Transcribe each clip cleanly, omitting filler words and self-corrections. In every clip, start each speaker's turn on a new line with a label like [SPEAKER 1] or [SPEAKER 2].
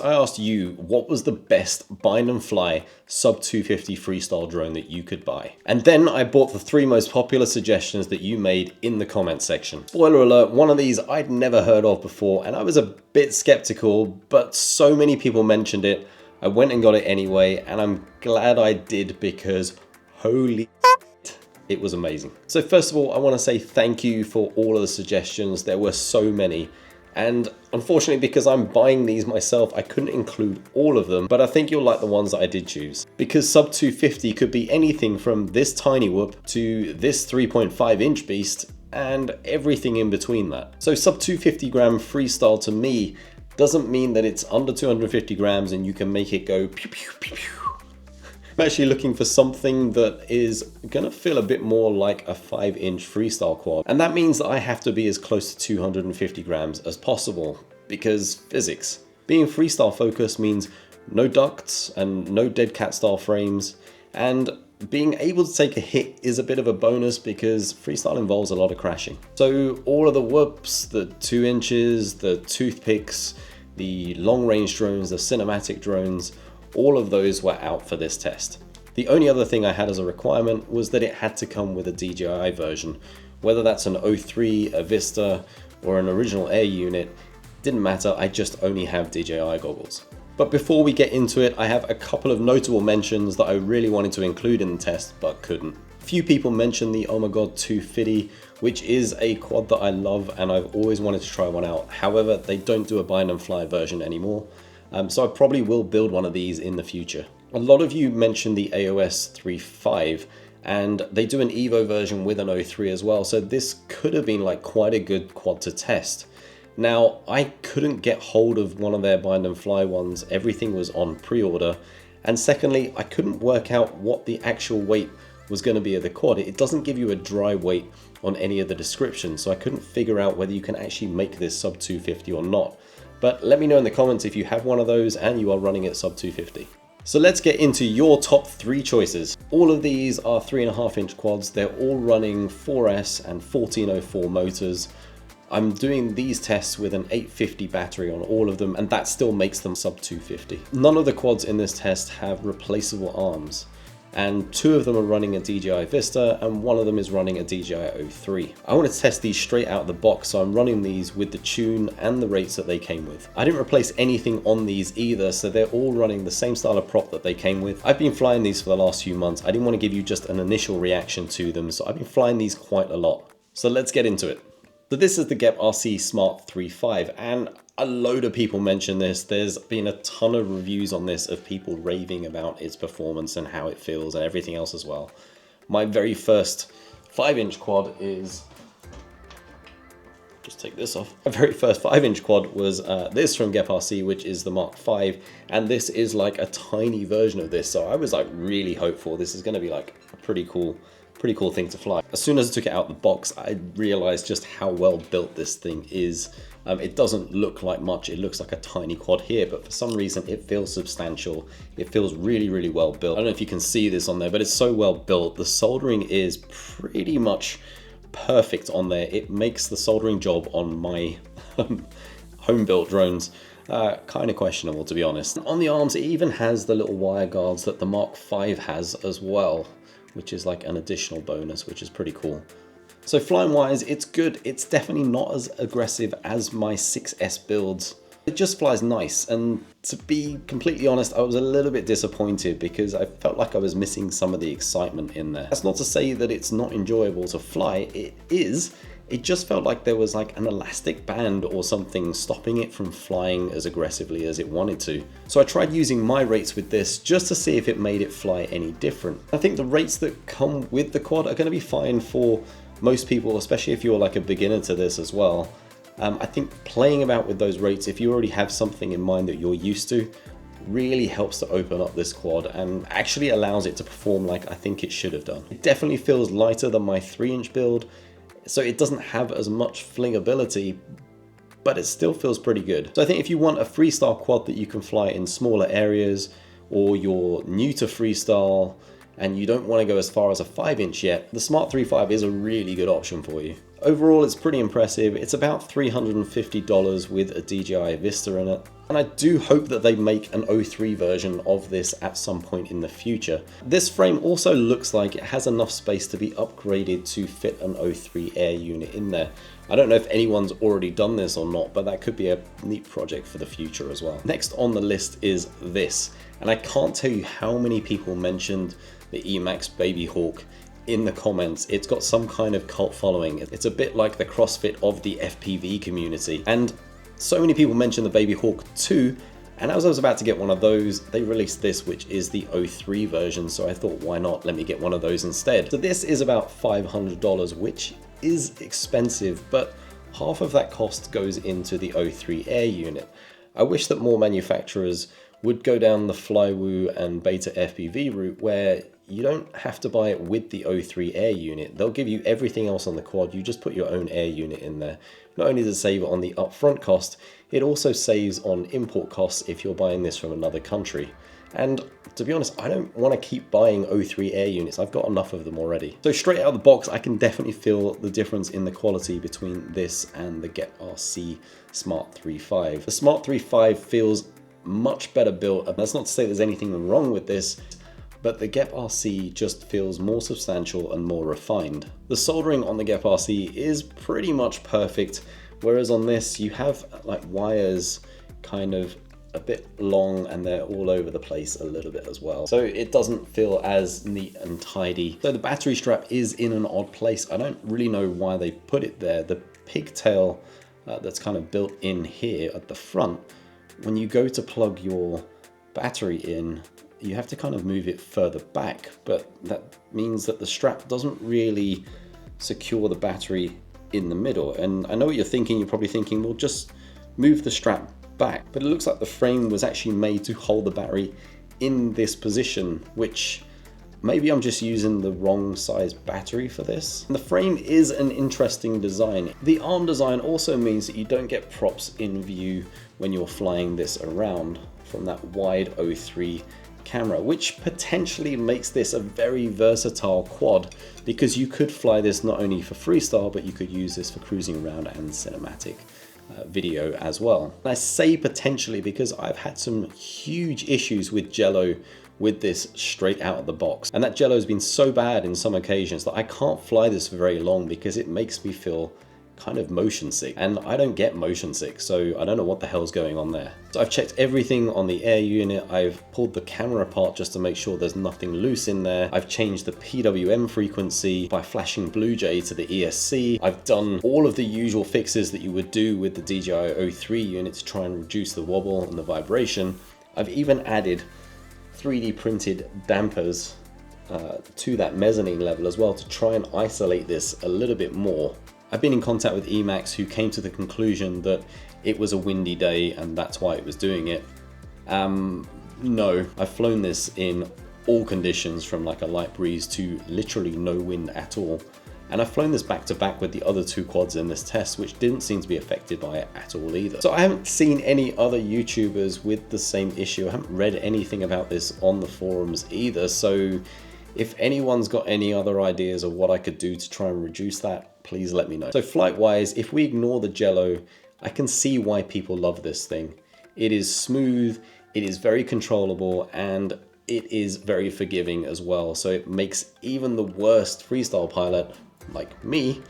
[SPEAKER 1] I asked you what was the best bind and fly sub 250 freestyle drone that you could buy. And then I bought the 3 most popular suggestions that you made in the comment section. Spoiler alert, one of these I'd never heard of before and I was a bit skeptical, but so many people mentioned it. I went and got it anyway, and I'm glad I did because holy it was amazing. So first of all, I want to say thank you for all of the suggestions. There were so many. And unfortunately, because I'm buying these myself, I couldn't include all of them, but I think you'll like the ones that I did choose. Because sub 250 could be anything from this tiny whoop to this 3.5 inch beast and everything in between that. So sub 250 gram freestyle to me doesn't mean that it's under 250 grams and you can make it go pew pew pew pew. I'm actually looking for something that is gonna feel a bit more like a 5-inch freestyle quad. And that means that I have to be as close to 250 grams as possible because physics. Being freestyle focused means no ducts and no dead cat style frames. And being able to take a hit is a bit of a bonus because freestyle involves a lot of crashing. So all of the whoops, the 2 inches, the toothpicks, the long range drones, the cinematic drones, all of those were out for this test. The only other thing I had as a requirement was that it had to come with a DJI version. Whether that's an O3, a Vista, or an original Air unit, didn't matter, I just only have DJI goggles. But before we get into it, I have a couple of notable mentions that I really wanted to include in the test, but couldn't. A few people mentioned the Ummagawd 250, which is a quad that I love and I've always wanted to try one out. However, they don't do a bind and fly version anymore. So I probably will build one of these in the future. A lot of you mentioned the AOS 3.5 and they do an Evo version with an O3 as well. So this could have been like quite a good quad to test. Now, I couldn't get hold of one of their bind and fly ones. Everything was on pre-order. And secondly, I couldn't work out what the actual weight was going to be of the quad. It doesn't give you a dry weight on any of the descriptions. So I couldn't figure out whether you can actually make this sub 250 or not. But let me know in the comments if you have one of those and you are running it sub 250. So let's get into your top 3 choices. All of these are 3.5-inch quads. They're all running 4S and 1404 motors. I'm doing these tests with an 850 battery on all of them, and that still makes them sub 250. None of the quads in this test have replaceable arms, and 2 of them are running a DJI Vista and 1 of them is running a DJI O3. I want to test these straight out of the box, so I'm running these with the tune and the rates that they came with. I didn't replace anything on these either, so they're all running the same style of prop that they came with. I've been flying these for the last few months. I didn't want to give you just an initial reaction to them, so I've been flying these quite a lot. So let's get into it. So this is the GEPRC Smart35, and a load of people mention this. There's been a ton of reviews on this of people raving about its performance and how it feels and everything else as well. My very first 5-inch quad is, just take this off. My very first 5-inch quad was this from GEPRC, which is the Mark V, and this is like a tiny version of this. So I was like really hopeful this is going to be like a pretty cool thing to fly. As soon as I took it out the box, I realized just how well built this thing is. It doesn't look like much. It looks like a tiny quad here, but for some reason it feels substantial. It feels really, really well built. I don't know if you can see this on there, but it's so well built. The soldering is pretty much perfect on there. It makes the soldering job on my home-built drones kind of questionable, to be honest. On the arms, it even has the little wire guards that the Mark V has as well, which is like an additional bonus, which is pretty cool. So flying wise, it's good. It's definitely not as aggressive as my 6S builds. It just flies nice, and to be completely honest, I was a little bit disappointed because I felt like I was missing some of the excitement in there. That's not to say that it's not enjoyable to fly, it is. It just felt like there was like an elastic band or something stopping it from flying as aggressively as it wanted to. So I tried using my rates with this just to see if it made it fly any different. I think the rates that come with the quad are going to be fine for most people, especially if you're like a beginner to this as well. I think playing about with those rates, if you already have something in mind that you're used to, really helps to open up this quad and actually allows it to perform like I think it should have done. It definitely feels lighter than my 3-inch build, so it doesn't have as much flingability, but it still feels pretty good. So I think if you want a freestyle quad that you can fly in smaller areas, or you're new to freestyle and you don't want to go as far as a 5-inch yet, the Smart35 is a really good option for you. Overall, it's pretty impressive. It's about $350 with a DJI Vista in it. And I do hope that they make an O3 version of this at some point in the future. This frame also looks like it has enough space to be upgraded to fit an O3 Air unit in there. I don't know if anyone's already done this or not, but that could be a neat project for the future as well. Next on the list is this, and I can't tell you how many people mentioned the Emax Babyhawk in the comments. It's got some kind of cult following. It's a bit like the CrossFit of the FPV community. And so many people mentioned the Babyhawk 2, and as I was about to get one of those, they released this, which is the O3 version. So I thought, why not? Let me get one of those instead. So this is about $500, which is expensive, but half of that cost goes into the O3 Air unit. I wish that more manufacturers would go down the Flywoo and Beta FPV route, where you don't have to buy it with the O3 Air unit. They'll give you everything else on the quad. You just put your own air unit in there. Not only does it save on the upfront cost, it also saves on import costs if you're buying this from another country. And to be honest, I don't want to keep buying O3 Air units. I've got enough of them already. So straight out of the box, I can definitely feel the difference in the quality between this and the GEPRC Smart35. The Smart35 feels much better built. And that's not to say there's anything wrong with this, but the GEPRC just feels more substantial and more refined. The soldering on the GEPRC is pretty much perfect, whereas on this you have like wires kind of a bit long and they're all over the place a little bit as well. So it doesn't feel as neat and tidy. So the battery strap is in an odd place. I don't really know why they put it there. The pigtail that's kind of built in here at the front, when you go to plug your battery in, you have to kind of move it further back, but that means that the strap doesn't really secure the battery in the middle. And I know what you're thinking. You're probably thinking, well, just move the strap back. But it looks like the frame was actually made to hold the battery in this position, which maybe I'm just using the wrong size battery for this. And the frame is an interesting design. The arm design also means that you don't get props in view when you're flying this around from that wide O3 camera, which potentially makes this a very versatile quad, because you could fly this not only for freestyle, but you could use this for cruising around and cinematic video as well. And I say potentially because I've had some huge issues with Jello with this straight out of the box, and that Jello has been so bad in some occasions that I can't fly this for very long because it makes me feel kind of motion sick, and I don't get motion sick, so I don't know what the hell's going on there. So I've checked everything on the air unit. I've pulled the camera apart just to make sure there's nothing loose in there. I've changed the PWM frequency by flashing BlueJay to the ESC. I've done all of the usual fixes that you would do with the DJI O3 unit to try and reduce the wobble and the vibration. I've even added 3D printed dampers to that mezzanine level as well to try and isolate this a little bit more. I've been in contact with Emax, who came to the conclusion that it was a windy day and that's why it was doing it. No, I've flown this in all conditions, from like a light breeze to literally no wind at all. And I've flown this back to back with the other two quads in this test, which didn't seem to be affected by it at all either. So I haven't seen any other YouTubers with the same issue. I haven't read anything about this on the forums either. So if anyone's got any other ideas of what I could do to try and reduce that, please let me know. So flight-wise, if we ignore the Jello, I can see why people love this thing. It is smooth, it is very controllable, and it is very forgiving as well. So it makes even the worst freestyle pilot, like me,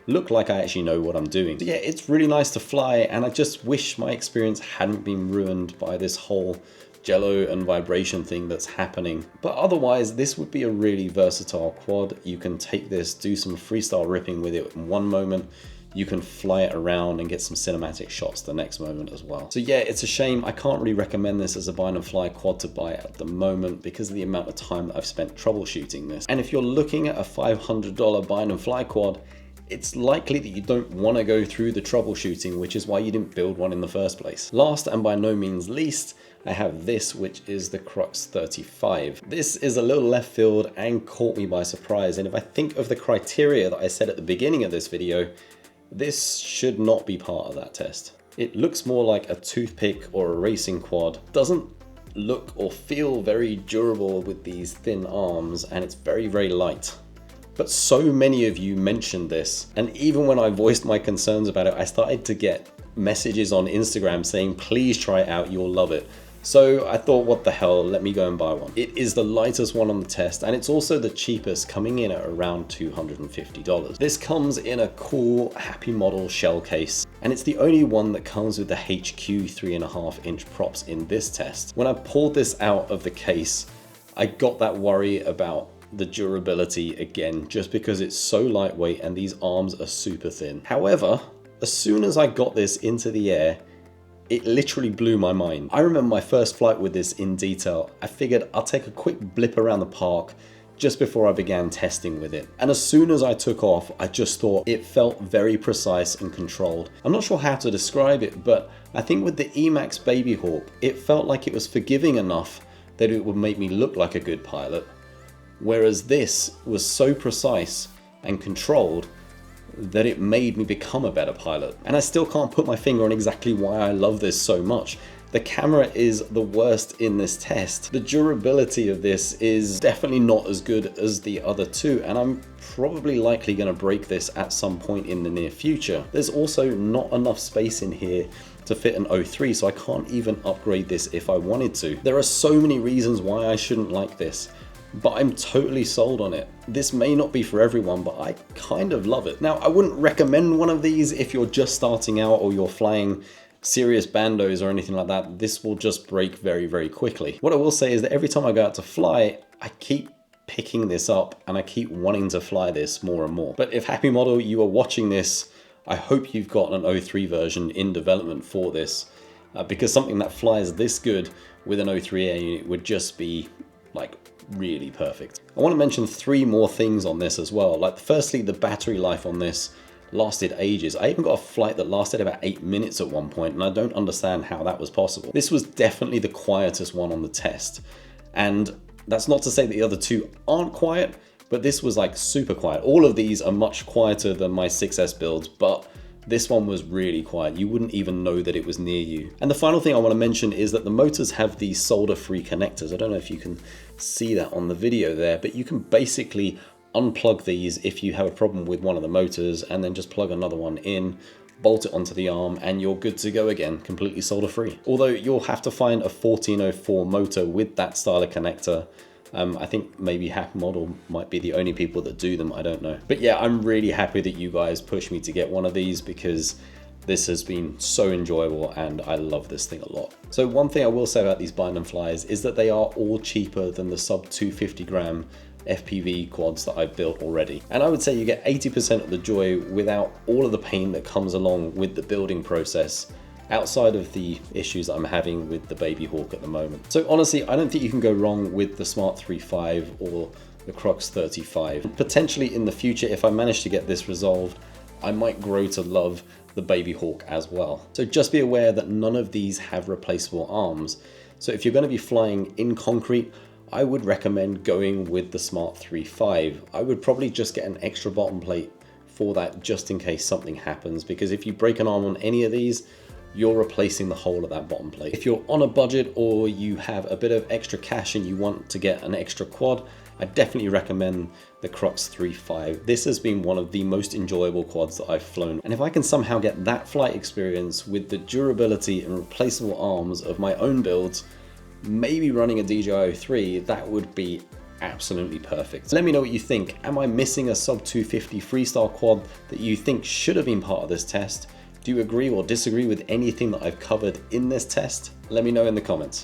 [SPEAKER 1] look like I actually know what I'm doing. So yeah, it's really nice to fly, and I just wish my experience hadn't been ruined by this whole Jello and vibration thing that's happening. But otherwise, this would be a really versatile quad. You can take this, do some freestyle ripping with it in one moment. You can fly it around and get some cinematic shots the next moment as well. So yeah, it's a shame. I can't really recommend this as a bind and fly quad to buy at the moment because of the amount of time that I've spent troubleshooting this. And if you're looking at a $500 bind and fly quad, it's likely that you don't want to go through the troubleshooting, which is why you didn't build one in the first place. Last and by no means least, I have this, which is the crux35. This is a little left field and caught me by surprise. And if I think of the criteria that I said at the beginning of this video, this should not be part of that test. It looks more like a toothpick or a racing quad. Doesn't look or feel very durable with these thin arms, and it's very, very light. But so many of you mentioned this, and even when I voiced my concerns about it, I started to get messages on Instagram saying, please try it out, you'll love it. So I thought, what the hell, let me go and buy one. It is the lightest one on the test, and it's also the cheapest, coming in at around $250. This comes in a cool Happymodel shell case, and it's the only one that comes with the HQ 3.5-inch props in this test. When I pulled this out of the case, I got that worry about the durability again, just because it's so lightweight and these arms are super thin. However, as soon as I got this into the air, it literally blew my mind. I remember my first flight with this in detail. I figured I'll take a quick blip around the park just before I began testing with it. And as soon as I took off, I just thought it felt very precise and controlled. I'm not sure how to describe it, but I think with the Emax Babyhawk, it felt like it was forgiving enough that it would make me look like a good pilot. Whereas this was so precise and controlled that it made me become a better pilot. And I still can't put my finger on exactly why I love this so much. The camera is the worst in this test. The durability of this is definitely not as good as the other two, and I'm probably likely going to break this at some point in the near future. There's also not enough space in here to fit an O3, so I can't even upgrade this if I wanted to. There are so many reasons why I shouldn't like this, but I'm totally sold on it. This may not be for everyone, but I kind of love it. Now, I wouldn't recommend one of these if you're just starting out or you're flying serious bandos or anything like that. This will just break very, very quickly. What I will say is that every time I go out to fly, I keep picking this up and I keep wanting to fly this more and more. But if Happymodel, you are watching this, I hope you've got an O3 version in development for this, because something that flies this good with an O3 unit would just be like really perfect. I want to mention 3 more things on this as well. Like, firstly, the battery life on this lasted ages. I even got a flight that lasted about 8 minutes at one point, and I don't understand how that was possible. This was definitely the quietest one on the test, and that's not to say that the other two aren't quiet, but this was like super quiet. All of these are much quieter than my 6S builds, but this one was really quiet. You wouldn't even know that it was near you. And the final thing I want to mention is that the motors have these solder-free connectors. I don't know if you can see that on the video there, but you can basically unplug these if you have a problem with one of the motors, and then just plug another one in, bolt it onto the arm, and you're good to go again, completely solder-free. Although you'll have to find a 1404 motor with that style of connector. I think maybe Happymodel might be the only people that do them, I don't know. But yeah, I'm really happy that you guys pushed me to get one of these, because this has been so enjoyable and I love this thing a lot. So one thing I will say about these bind and flies is that they are all cheaper than the sub 250 gram FPV quads that I've built already. And I would say you get 80% of the joy without all of the pain that comes along with the building process, outside of the issues I'm having with the Babyhawk at the moment. So honestly, I don't think you can go wrong with the Smart35 or the crux35. Potentially in the future, if I manage to get this resolved, I might grow to love the Babyhawk as well. So just be aware that none of these have replaceable arms. So if you're going to be flying in concrete, I would recommend going with the Smart35. I would probably just get an extra bottom plate for that, just in case something happens, because if you break an arm on any of these, you're replacing the whole of that bottom plate. If you're on a budget or you have a bit of extra cash and you want to get an extra quad, I definitely recommend the crux35. This has been one of the most enjoyable quads that I've flown. And if I can somehow get that flight experience with the durability and replaceable arms of my own builds, maybe running a DJI O3, that would be absolutely perfect. Let me know what you think. Am I missing a sub 250 freestyle quad that you think should have been part of this test? Do you agree or disagree with anything that I've covered in this test? Let me know in the comments.